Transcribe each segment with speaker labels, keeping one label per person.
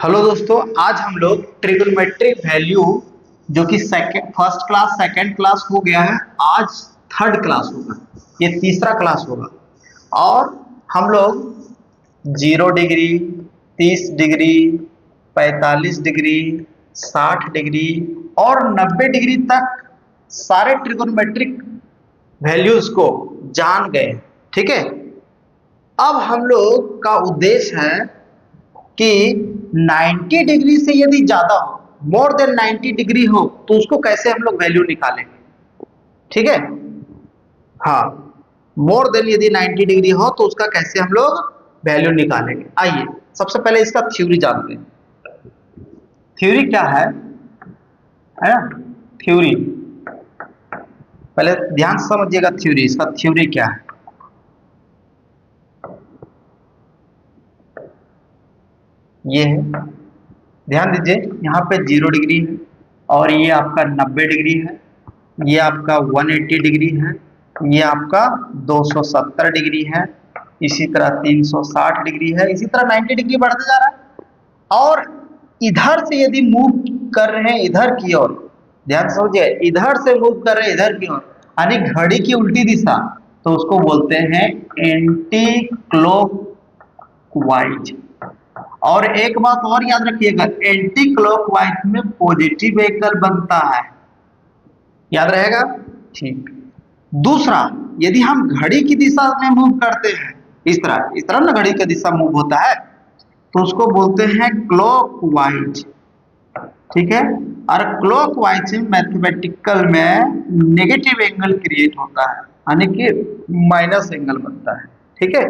Speaker 1: Hello दोस्तों, आज हम लोग ट्रिग्नोमेट्रिक वैल्यू जो कि फर्स्ट क्लास सेकंड क्लास हो गया है, आज थर्ड क्लास होगा। ये तीसरा क्लास होगा। और हम लोग 0 डिग्री, 30 डिग्री, 45 डिग्री, 60 डिग्री और 90 डिग्री तक सारे ट्रिग्नोमेट्रिक वैल्यूज को जान गए। ठीक है। अब हम लोग का उद्देश्य है कि 90 डिग्री से यदि ज्यादा हो, मोर देन 90 डिग्री हो, तो उसको कैसे हम लोग वैल्यू निकालेंगे। ठीक है। हाँ, मोर देन यदि 90 डिग्री हो तो उसका कैसे हम लोग वैल्यू निकालेंगे। आइए सबसे पहले इसका थ्योरी जानते हैं। थ्योरी क्या है ना? थ्योरी पहले ध्यान से समझिएगा। थ्योरी, इसका थ्योरी क्या है। ये है, ध्यान दीजिए, यहाँ पे 0 डिग्री है और ये आपका 90 डिग्री है, ये आपका 180 डिग्री है, ये आपका 270 डिग्री है, इसी तरह 360 डिग्री है, इसी तरह 90 डिग्री बढ़ते जा रहा है। और इधर से यदि मूव कर रहे हैं इधर की ओर, ध्यान से समझिए, इधर से मूव कर रहे हैं इधर की ओर, यानी घड़ी की उल्टी दिशा, तो उसको बोलते हैं एंटी क्लॉकवाइज। और एक बात और याद रखिएगा, एंटी क्लॉकवाइज में पॉजिटिव एंगल बनता है, याद रहेगा। ठीक। दूसरा, यदि हम घड़ी की दिशा में मूव करते हैं, इस तरह ना घड़ी की दिशा मूव होता है, तो उसको बोलते हैं क्लॉकवाइज। ठीक है। और क्लॉकवाइज में मैथमेटिकल में नेगेटिव एंगल क्रिएट होता है, यानी कि माइनस एंगल बनता है। ठीक है।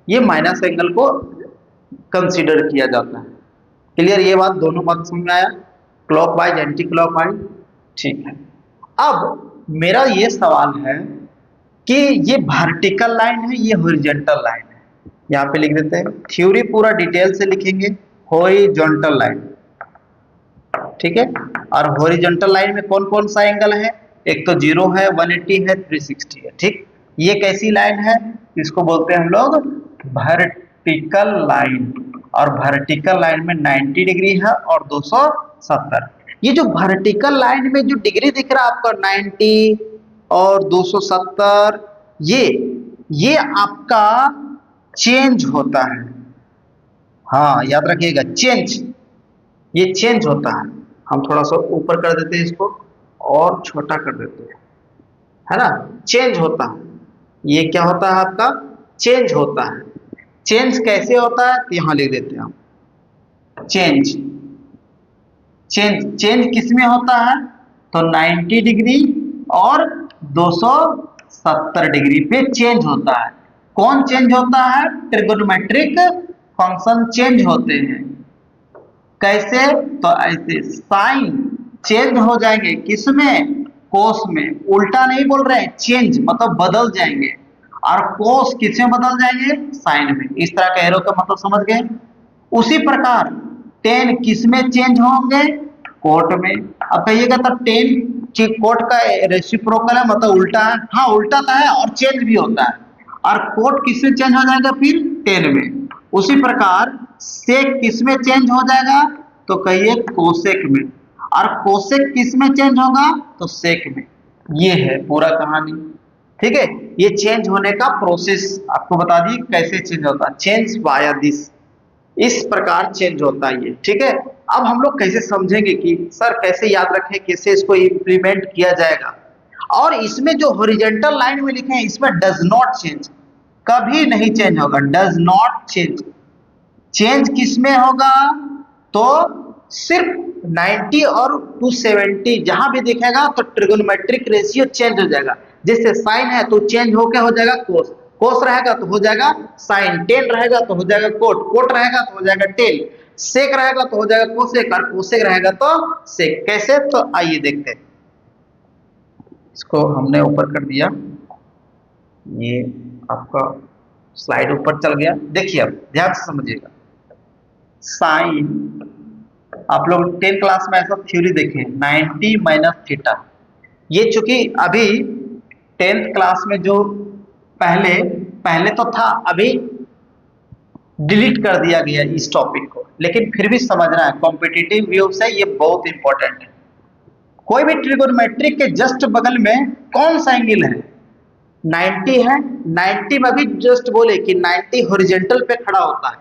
Speaker 1: ये माइनस एंगल को कंसीडर किया जाता है। क्लियर? ये बात, दोनों बात समझ में आया, क्लॉकवाइज एंटी क्लॉकवाइज। ठीक है। अब मेरा ये सवाल है कि ये वर्टिकल लाइन है, ये हॉरिजॉन्टल लाइन है। यहाँ पे लिख देते हैं, थ्योरी पूरा डिटेल से लिखेंगे। हॉरिजॉन्टल लाइन, ठीक है। और हॉरिजॉन्टल लाइन में कौन कौन सा एंगल है? एक तो 0 है, 180 है, 360 है। ठीक। ये कैसी लाइन है? इसको बोलते हैं हम लोग वर्टिकल लाइन। और वर्टिकल लाइन में 90 डिग्री है और 270। ये जो वर्टिकल लाइन में जो डिग्री दिख रहा है आपका 90 और 270, ये आपका चेंज होता है। हाँ, याद रखिएगा, चेंज, ये चेंज होता है। हम थोड़ा सा ऊपर कर देते हैं इसको और छोटा कर देते हैं, है ना। चेंज होता है, ये क्या होता है आपका? चेंज होता है। चेंज कैसे होता है तो यहां लिख देते हैं हम, चेंज। चेंज किस में होता है? तो 90 डिग्री और 270 डिग्री पे चेंज होता है। कौन चेंज होता है? ट्रिगोनोमेट्रिक फंक्शन चेंज होते हैं। कैसे? तो ऐसे साइन चेंज हो जाएंगे, किसमें? कोस में। उल्टा नहीं बोल रहे हैं, चेंज मतलब बदल जाएंगे। और कोस किसमें बदल जाएंगे? साइन में। इस तरह का एरो का मतलब समझ गए। उसी प्रकार टेन किसमें चेंज होंगे? कोट में। अब कहिएगा तब टेन कोट का रेसिप्रोकल है, मतलब उल्टा है। हाँ, उल्टा तो है और चेंज भी होता है। और कोट किसमें चेंज हो जाएगा? फिर टेन में। उसी प्रकार सेक किसमें चेंज हो जाएगा? तो कहिए कोसेक में। और कोसेक किसमें चेंज होगा? तो सेक में। ये है पूरा कहानी। ठीक है। ये चेंज होने का प्रोसेस आपको बता दी कैसे चेंज होता है। चेंज वाया दिस, इस प्रकार चेंज होता है ये। ठीक है। अब हम लोग कैसे समझेंगे कि सर कैसे याद रखें, कैसे इसको इंप्लीमेंट किया जाएगा। और इसमें जो हॉरिजॉन्टल लाइन में लिखे हैं, इसमें डज नॉट चेंज, कभी नहीं चेंज होगा। Does not change. चेंज किसमें होगा? तो सिर्फ 90 और 270 जहां भी दिखेगा तो ट्रिगोनोमेट्रिक रेशियो चेंज हो जाएगा। जैसे साइन है तो चेंज होके हो जाएगा कोस, कोस रहेगा तो हो जाएगा साइन, टेन रहेगा तो हो जाएगा कोट, कोट रहेगा तो हो जाएगा टेन, सेक रहेगा तो हो जाएगा कोसेक, और कोसेक रहेगा तो सेक। कैसे? तो आइए देखते हैं। इसको हमने ऊपर कर दिया, ये आपका स्लाइड ऊपर चल गया। देखिए अब ध्यान से समझिएगा। साइन, आप लोग 10 क्लास में ऐसा थ्योरी देखें, 90 माइनस थीटा। ये चूंकि अभी 10th क्लास में जो पहले पहले तो था, अभी डिलीट कर दिया गया इस टॉपिक को, लेकिन फिर भी समझना है, कॉम्पिटिटिव व्यू से ये बहुत इंपॉर्टेंट है। कोई भी ट्रिगोनोमेट्रिक के जस्ट बगल में कौन सा एंगल है, 90 है। 90 में भी जस्ट बोले कि 90 हॉरिजॉन्टल पे खड़ा होता है,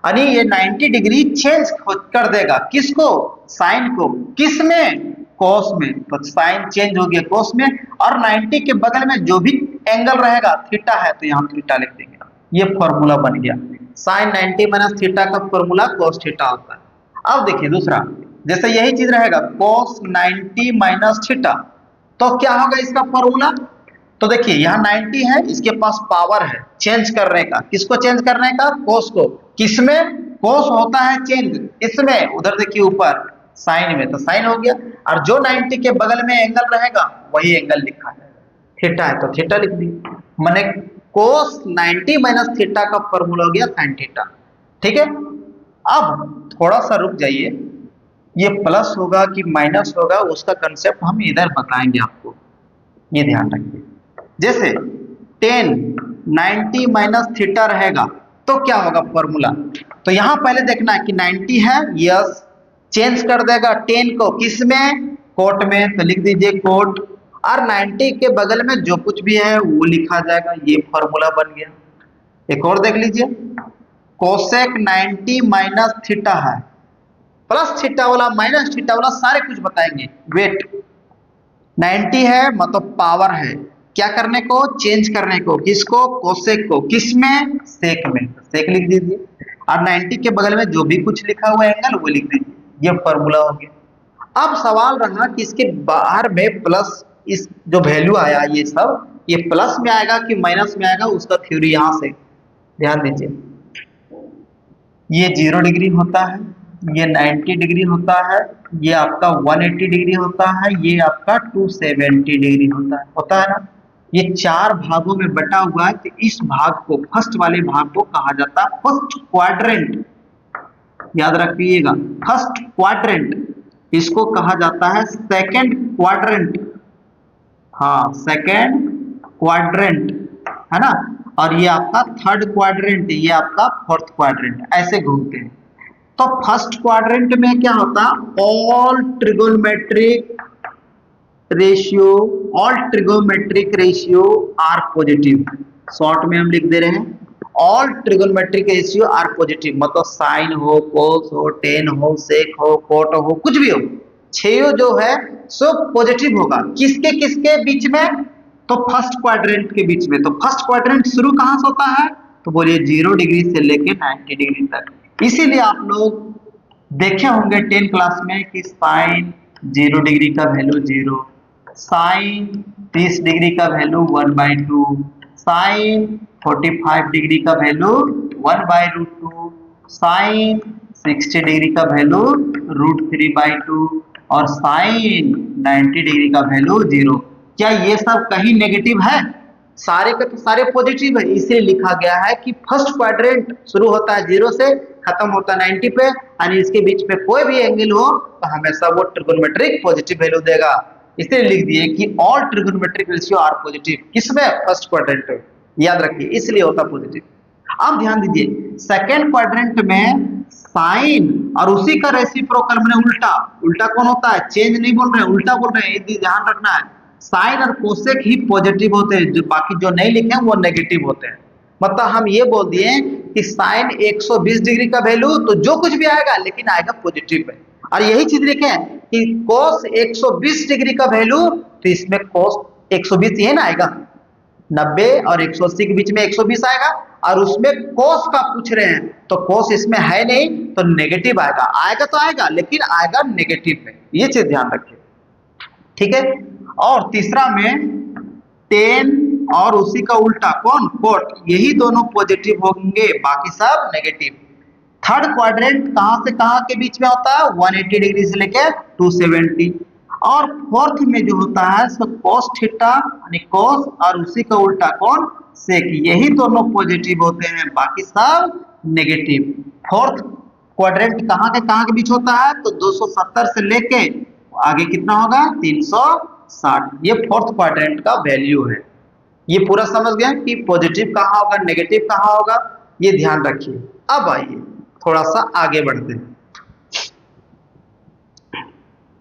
Speaker 1: यानी ये 90 डिग्री चेंज कर देगा किसको, साइन को, किस में, कोस में। तो साइन चेंज हो गया कोस में, और 90 के बगल में जो भी एंगल रहेगा थीटा है तो यहाँ थीटा लिख देंगे, ये फॉर्मूला बन गया। साइन 90 माइनस थीटा का फॉर्मूला कोस थीटा होता है। अब देखिए दूसरा, जैसे यही चीज रहेगा कोस 90 माइनस थीटा, तो क्या होगा इसका फॉर्मूला। तो देखिए यहाँ 90 है, इसके पास पावर है चेंज करने का, किसको चेंज करने का, कोस को। किसमें, कोस होता है चेंज इसमें, उधर देखिए ऊपर साइन में, तो साइन हो गया। और जो 90 के बगल में एंगल रहेगा वही एंगल लिखा जाएगा, थीटा है तो थीटा लिख दी, माने कोस 90 माइनस थीटा का फॉर्मूला हो गया साइन थीटा। ठीक है, अब थोड़ा सा रुक जाइए, ये प्लस होगा कि माइनस होगा उसका कंसेप्ट हम इधर बताएंगे आपको, ये ध्यान रखिए। जैसे 10 90 माइनस थीटा रहेगा तो क्या होगा फॉर्मूला, तो यहां पहले देखना है कि 90 है, यस, चेंज कर देगा 10 को किस में, कोट में, तो लिख दीजिए कोट, और 90 के बगल में जो कुछ भी है वो लिखा जाएगा, ये फॉर्मूला बन गया। एक और देख लीजिए, कोसेक 90 माइनस थीटा है, प्लस थीटा वाला माइनस थीटा वाला सारे कुछ बताएंगे। वेट 90 है मतलब पावर है, क्या करने को, चेंज करने को, किसको, कोसेक को, किसमें, सेक में, सेक लिख दीजिए, और 90 के बगल में जो भी कुछ लिखा हुआ एंगल वो लिख दीजिए, ये फॉर्मूला हो गया। अब सवाल रहा कि इसके बाहर में प्लस, इस जो वैल्यू आया ये सब, ये प्लस में आएगा कि माइनस में आएगा, उसका थ्योरी यहां से ध्यान दीजिए। ये 0 डिग्री होता है, ये 90 डिग्री होता है, ये आपका 180 डिग्री होता है, ये आपका 270 डिग्री होता है ना। ये 4 भागों में बटा हुआ है, तो इस भाग को, फर्स्ट वाले भाग को कहा जाता है फर्स्ट क्वाड्रेंट, याद रखिएगा, फर्स्ट क्वाड्रेंट। इसको कहा जाता है सेकंड क्वाड्रेंट, हाँ सेकंड क्वाड्रेंट है ना, और ये आपका थर्ड क्वाड्रेंट, ये आपका फोर्थ क्वाड्रेंट, ऐसे घूमते हैं। तो फर्स्ट क्वाड्रेंट में क्या होता है, all trigonometric ratio are positive, short में हम लिख दे रहे हैं all trigonometric ratio are positive, मतलब साइन हो, कोस हो, टेन हो, सेक हो, कोट हो, कुछ भी हो, छह जो है सब पॉजिटिव होगा। किसके किसके बीच में, तो फर्स्ट क्वाड्रेंट के बीच में। तो फर्स्ट क्वाड्रेंट शुरू कहां से होता है, तो बोलिए 0 डिग्री से लेके 90 डिग्री तक। इसीलिए आप लोग देखे होंगे 10 क्लास में कि साइन 0 डिग्री का वैल्यू 0, साइन 30 डिग्री का वैल्यू 1/2, साइन 45 डिग्री का वैल्यू 1/√2, साइन 60 डिग्री का वैल्यू √3/2, और साइन 90 डिग्री का वैल्यू 0। क्या ये सब कहीं नेगेटिव है, सारे के तो सारे पॉजिटिव है, इसलिए लिखा गया है कि फर्स्ट क्वाड्रेंट शुरू होता है 0 से, खत्म होता है 90 पे, यानी इसके बीच में कोई भी एंगल हो तो हमेशा वो ट्रिगोनोमेट्रिक पॉजिटिव वैल्यू देगा। इसलिए लिख दिए कि all trigonometric ratio are positive, किसमें, फर्स्ट क्वाड्रेंट में, याद रखिए इसलिए होता पॉजिटिव। अब ध्यान दीजिए सेकेंड क्वाड्रेंट में साइन और उसी का रेसिप्रोकल मैंने उल्टा, उल्टा कौन होता है, चेंज नहीं बोल रहे हैं, उल्टा बोल रहे हैं, ये ध्यान रखना है। साइन और कोसेक ही पॉजिटिव होते हैं, जो बाकी जो नहीं लिखे वो नेगेटिव होते हैं। मतलब हम ये बोल दिए कि साइन 120 डिग्री का वैल्यू, तो जो कुछ भी आएगा लेकिन आएगा पॉजिटिव में। और यही चीज लिखे कि कोस 120 डिग्री का वैल्यू, तो इसमें कोस 120 ही ना आएगा, 90 और 180 के बीच में 120 आएगा, और उसमें कोस का पूछ रहे हैं तो कोस इसमें है नहीं तो नेगेटिव आएगा, आएगा तो आएगा लेकिन आएगा नेगेटिव में, ये चीज ध्यान रखिए, ठीक है। और तीसरा में 10 और उसी का उल्टा कौन, कोट, यही दोनों पॉजिटिव होंगे, बाकी सब नेगेटिव। थर्ड क्वाड्रेंट कहां से कहां के बीच में होता है, 180 डिग्री से लेकर 270। और फोर्थ में जो होता है सो कोस थीटा, यानी कोस, और उसी का उल्टा कौन, सेक, यही दोनों पॉजिटिव होते हैं, बाकी सब नेगेटिव। फोर्थ क्वाड्रेंट कहां के बीच होता है, तो 270 से लेके आगे कितना होगा, 360, ये फोर्थ क्वाड्रेंट का वैल्यू है। ये पूरा समझ गया कि पॉजिटिव कहां होगा, नेगेटिव कहां होगा, ये ध्यान रखिए। अब आइए थोड़ा सा आगे बढ़ते हैं,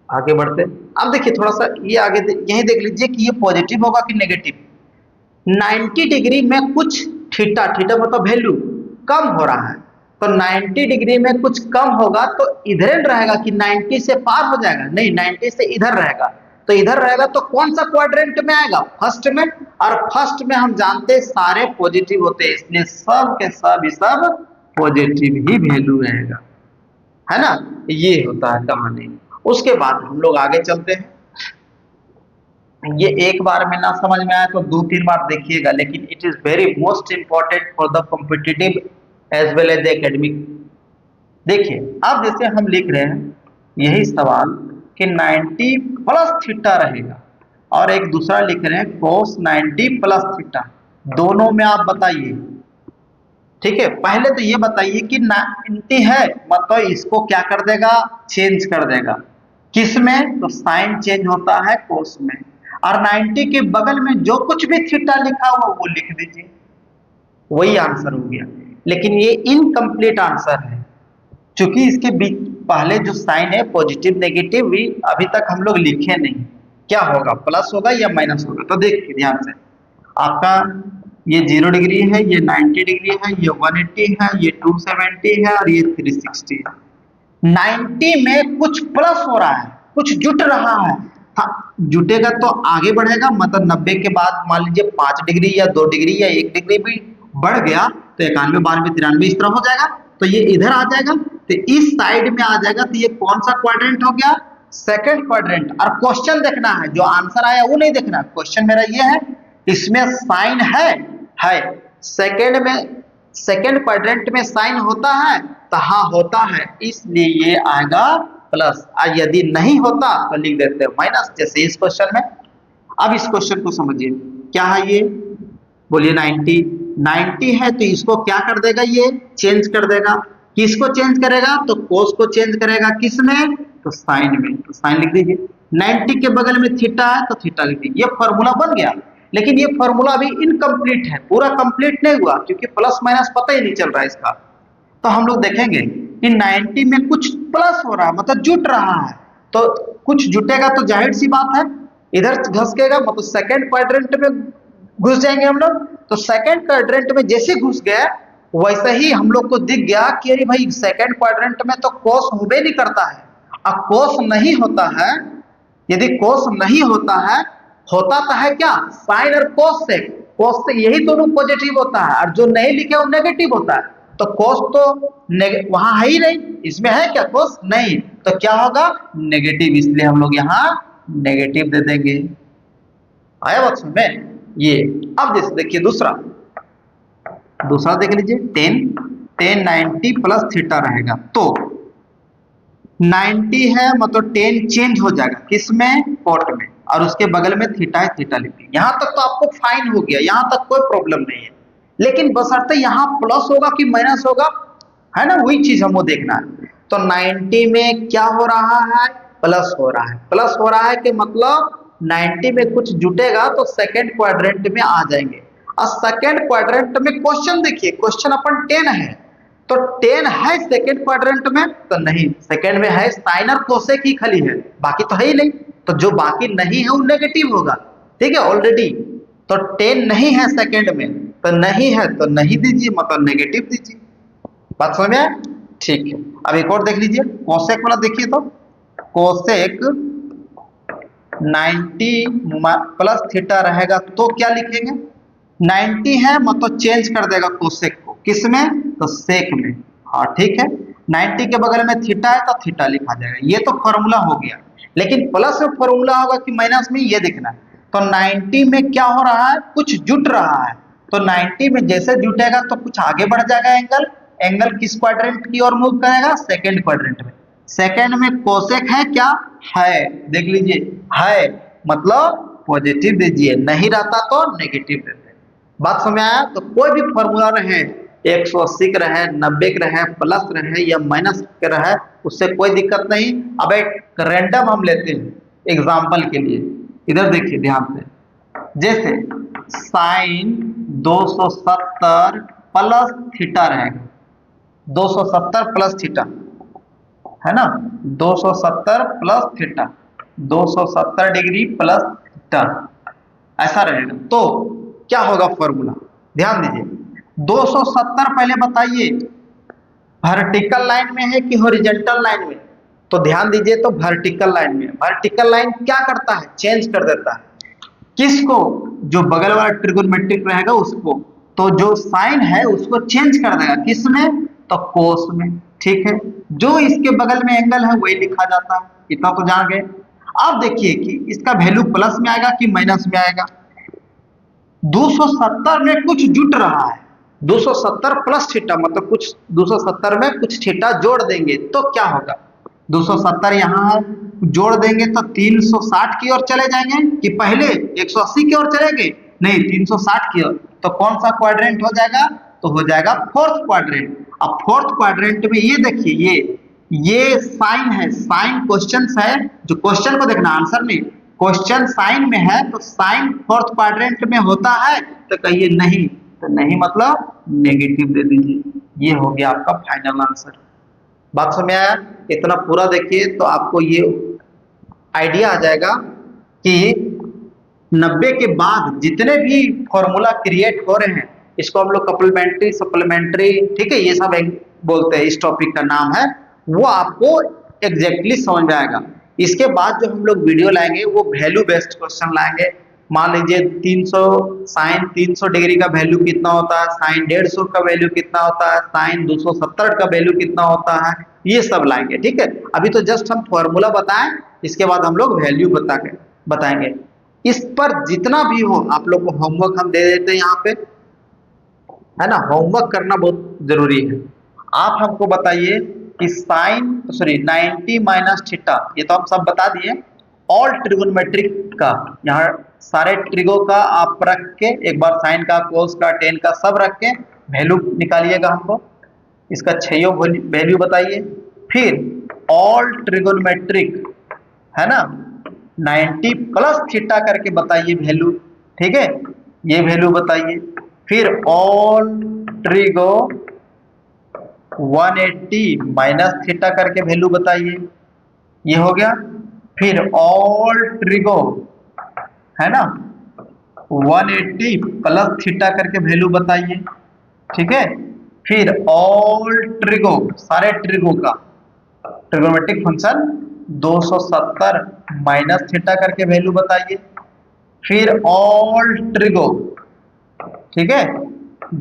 Speaker 1: आगे बढ़ते अब देखिए थोड़ा सा ये आगे यही देख लीजिए कि ये पॉजिटिव होगा कि नेगेटिव। 90 डिग्री में कुछ थीटा, थीटा मतलब वैल्यू कम हो रहा है, तो 90 डिग्री में कुछ कम होगा तो इधर रहेगा कि 90 से पार हो जाएगा, नहीं 90 से इधर रहेगा, तो इधर रहेगा तो कौन सा क्वाड्रेंट में आएगा, फर्स्ट में। और फर्स्ट में हम जानते हैं सारे पॉजिटिव होते हैं, इसलिए सब के सब पॉजिटिव ही वैल्यू रहेगा, है ना। ये होता है कहानी। उसके बाद हम लोग आगे चलते हैं। ये एक बार में ना समझ में आया तो 2-3 बार देखिएगा, लेकिन it is very most important for the competitive as well as academic. देखिए अब जैसे हम लिख रहे हैं यही सवाल कि 90 प्लस थीटा रहेगा, और एक दूसरा लिख रहे हैं cos 90 प्लस थीटा, दोनों में आप बताइए। ठीक है, पहले तो ये बताइए कि 90 है मतलब इसको क्या कर देगा, चेंज कर देगा, किस में, तो साइन चेंज होता है कोस में, और 90 के बगल में जो कुछ भी थीटा लिखा हुआ वो लिख दीजिए, वही आंसर हो गया। लेकिन ये इनकम्प्लीट आंसर है, क्योंकि इसके बीच पहले जो साइन है पॉजिटिव नेगेटिव भी अभी तक हम लोग लिखे नहीं, क्या होगा, प्लस होगा या माइनस होगा। तो देखिए ध्यान से, आपका ये 0 डिग्री है, ये 90 डिग्री है, ये 180 है, ये 270 है और ये 360 है। 90 में कुछ प्लस हो रहा है, कुछ जुट रहा है, हाँ जुटेगा तो आगे बढ़ेगा, मतलब 90 के बाद मान लीजिए 5 डिग्री या 2 डिग्री या 1 डिग्री भी बढ़ गया तो 91, 92, 93 इस तरह हो जाएगा, तो ये इधर आ जाएगा, तो इस साइड में आ जाएगा, तो ये कौन सा क्वाड्रेंट हो गया, सेकंड क्वाड्रेंट। और क्वेश्चन देखना है, जो आंसर आया वो नहीं देखना, क्वेश्चन मेरा ये है इसमें साइन है सेकंड में, सेकंड क्वाड्रेंट में साइन होता है, तो हाँ होता है, इसलिए ये आएगा प्लस, और यदि नहीं होता तो लिख देते हैं माइनस, जैसे इस क्वेश्चन में। अब इस क्वेश्चन को समझिए, क्या है ये, बोलिए 90 है तो इसको क्या कर देगा, ये चेंज कर देगा, किसको चेंज करेगा, तो कोस को चेंज करेगा, किस में, तो साइन में, तो साइन लिख दीजिए। 90 के बगल में थीटा है तो थीटा लिख दीजिए, ये फॉर्मूला बन गया। लेकिन ये फॉर्मूला अभी इनकम्प्लीट है, पूरा कंप्लीट नहीं हुआ, क्योंकि प्लस माइनस पता ही नहीं चल रहा है इसका। तो हम लोग देखेंगे कि 90 में कुछ प्लस हो रहा है, मतलब जुट रहा है, तो कुछ जुटेगा तो जाहिर सी बात है इधर घसकेगा, मतलब सेकंड क्वाड्रेंट में घुस जाएंगे हम लोग। तो सेकंड क्वाड्रेंट में जैसे घुस गए वैसे ही हम लोग को दिख गया कि अरे भाई सेकंड क्वाड्रेंट में तो कोस होबे नहीं करता है। अब कोस नहीं होता है, यदि कोस नहीं होता है, होता तो है क्या, साइन और कोस से, कोस से यही दोनों पॉजिटिव होता है, और जो नहीं लिखे वो नेगेटिव होता है, तो कोस तो वहां है ही नहीं, इसमें है क्या कोस, नहीं, तो क्या होगा नेगेटिव, इसलिए हम लोग यहाँ नेगेटिव दे देंगे। आया बात समझ में ये। अब जैसे देखिए दूसरा देख लीजिए, 10 90 प्लस थीटा रहेगा, तो 90 है मतलब 10 चेंज हो जाएगा, किसमें, कोट में, और उसके बगल में थीटा है, थीटा लिखिए। यहां तक तो आपको फाइन हो गया, यहां तक कोई प्रॉब्लम नहीं है, लेकिन बशर्ते यहां प्लस होगा कि माइनस होगा, है ना, वही चीज हमको देखना है। तो 90 में क्या हो रहा है, प्लस हो रहा है, प्लस हो रहा है कि मतलब 90 में कुछ जुटेगा तो सेकंड क्वाड्रेंट में आ जाएंगे। और सेकंड क्वाड्रेंट में क्वेश्चन देखिए, क्वेश्चन अपन 10 है, तो 10 है सेकंड क्वाड्रेंट में, तो नहीं, सेकंड में है साइन और कोसेक ही खाली है, बाकी तो है ही नहीं, तो जो बाकी नहीं है वो नेगेटिव होगा, ठीक है ऑलरेडी। तो 10 नहीं है सेकंड में, तो नहीं है तो नहीं दीजिए, मतलब नेगेटिव दीजिए। बात समझ में आया, ठीक है। अब एक और देख लीजिए, कोसेक वाला देखिए, तो कोसेक 90 प्लस थीटा रहेगा तो क्या लिखेंगे, 90 है मतलब चेंज कर देगा कोसेक को, किसमें, तो सेक में, हाँ ठीक है। 90 के बगल में थीटा है तो थीटा लिखा जाएगा, ये तो फॉर्मूला हो गया। लेकिन प्लस में फॉर्मूला होगा कि माइनस में, ये देखना है। तो 90 में क्या हो रहा है, कुछ जुट रहा है, तो 90 में जैसे जुटेगा तो कुछ आगे बढ़ जाएगा एंगल, एंगल किस क्वाड्रेंट की ओर मूव करेगा, सेकंड क्वाड्रेंट में। सेकंड में कोसेक है क्या, है, देख लीजिए है, मतलब पॉजिटिव दीजिए, नहीं रहता तो नेगेटिव देते। बात समझ आया। तो कोई भी फॉर्मूला रहे, 180 का रहे, 90 का रहे, प्लस रहे या माइनस का रहे, उससे कोई दिक्कत नहीं। अब एक रैंडम हम लेते हैं एग्जांपल के लिए, इधर देखिए ध्यान से, जैसे साइन 270 प्लस थीटा रहेगा, 270 प्लस थीटा, है ना, 270 plus theta, 270 degree plus theta, ऐसा रहेगा। तो क्या होगा फॉर्मूला, ध्यान दीजिए। 270 पहले बताइए वर्टिकल लाइन में है कि हॉरिजॉन्टल लाइन में, तो ध्यान दीजिए, तो वर्टिकल लाइन में। वर्टिकल लाइन क्या करता है, चेंज कर देता है किसको, जो बगल वाला ट्रिगोनोमेट्रिक रहेगा उसको, तो जो साइन है उसको चेंज कर देगा किसमें, तो कोस में, ठीक है। जो इसके बगल में एंगल है वही लिखा जाता है, इतना तो जान गए। अब देखिए कि इसका वैल्यू प्लस में आएगा कि माइनस में आएगा। 270 में कुछ जुट रहा है, 270 प्लस थीटा मतलब कुछ 270 में कुछ थीटा जोड़ देंगे तो क्या होगा, 270 यहाँ है, जोड़ देंगे तो 360 की ओर चले जाएंगे कि पहले 180 की ओर चलेंगे, नहीं 360 की ओर। तो कौन सा क्वाड्रेंट हो जाएगा, तो हो जाएगा फोर्थ क्वाड्रेंट। अब फोर्थ क्वाड्रेंट में ये देखिए, ये साइन है, साइन क्वेश्चन है, जो क्वेश्चन को देखना आंसर नहीं, क्वेश्चन साइन में है तो साइन फोर्थ क्वाड्रेंट में होता है, तो कहिए नहीं, तो नहीं मतलब नेगेटिव दे दीजिए। ये हो गया आपका फाइनल आंसर। बात समझ आया, इतना पूरा देखिए तो आपको ये आइडिया आ जाएगा कि 90 के बाद जितने भी फॉर्मूला क्रिएट हो रहे हैं, इसको हम लोग कप्लीमेंट्री सप्लीमेंट्री, ठीक है, ये सब एक बोलते हैं, इस टॉपिक का नाम है, वो आपको एग्जैक्टली समझ में आएगा। इसके बाद जो हम लोग वीडियो लाएंगे वो वैल्यू बेस्ड क्वेश्चन लाएंगे। मान लीजिए 300 साइन 300 डिग्री का वैल्यू कितना होता है, साइन 150 का वैल्यू कितना होता है, साइन 270 का वैल्यू कितना होता है, ये सब लाएंगे, ठीक है। अभी तो जस्ट हम फॉर्मूला बताएं, इसके बाद हम लोग वैल्यू बताएंगे। इस पर जितना भी हो आप लोग को होमवर्क हम दे देते हैं यहाँ पे, है ना, होमवर्क करना बहुत जरूरी है। आप हमको बताइए कि साइन सॉरी 90 माइनस थीटा, ये तो हम सब बता दिए। ऑल ट्रिगोनोमेट्रिक का, यहाँ सारे ट्रिगो का आप रख के, एक बार साइन का, कोस का, टेन का सब रख के वैल्यू निकालिएगा हमको, इसका छो वैल्यू बताइए। फिर ऑल ट्रिगोनोमेट्रिक, है ना, 90 प्लस थीटा करके बताइए वैल्यू, ठीक है, ये वैल्यू बताइए। फिर ऑल ट्रिगो 180 माइनस थीटा करके वैल्यू बताइए, ये हो गया। फिर ऑल ट्रिगो, है ना, 180 प्लस थीटा करके वैल्यू बताइए, ठीक है। फिर ऑल ट्रिगो, सारे ट्रिगो का ट्रिगोनोमेट्रिक फंक्शन 270 माइनस थीटा करके वैल्यू बताइए। फिर ऑल ट्रिगो, ठीक है,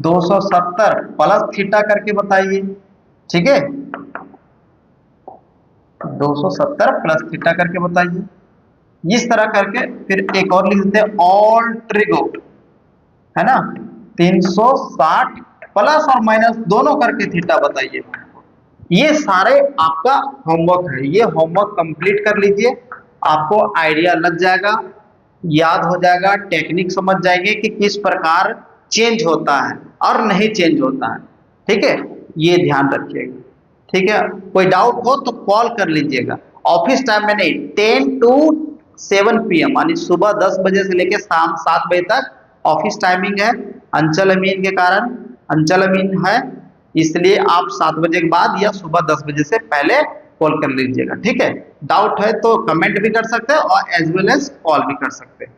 Speaker 1: 270 प्लस थीटा करके बताइए, ठीक है, 270 प्लस थीटा करके बताइए, इस तरह करके। फिर एक और लिख देते हैं ऑल ट्रिगो, है ना, 360 प्लस और माइनस दोनों करके थीटा बताइए। ये सारे आपका होमवर्क है, ये होमवर्क कंप्लीट कर लीजिए, आपको आइडिया लग जाएगा, याद हो जाएगा, टेक्निक समझ जाएंगे कि किस प्रकार चेंज होता है और नहीं चेंज होता है, ठीक है, ये ध्यान रखिएगा, ठीक है। कोई डाउट हो तो कॉल कर लीजिएगा, ऑफिस टाइम में नहीं, 10 to 7 PM यानी सुबह 10 बजे से लेकर शाम 7 बजे तक ऑफिस टाइमिंग है। अंचल अमीन के कारण, अंचल अमीन है, इसलिए आप 7 बजे के बाद या सुबह 10 बजे से पहले कॉल कर लीजिएगा, ठीक है। डाउट है तो कमेंट भी कर सकते हैं और एज वेल एज कॉल भी कर सकते हैं।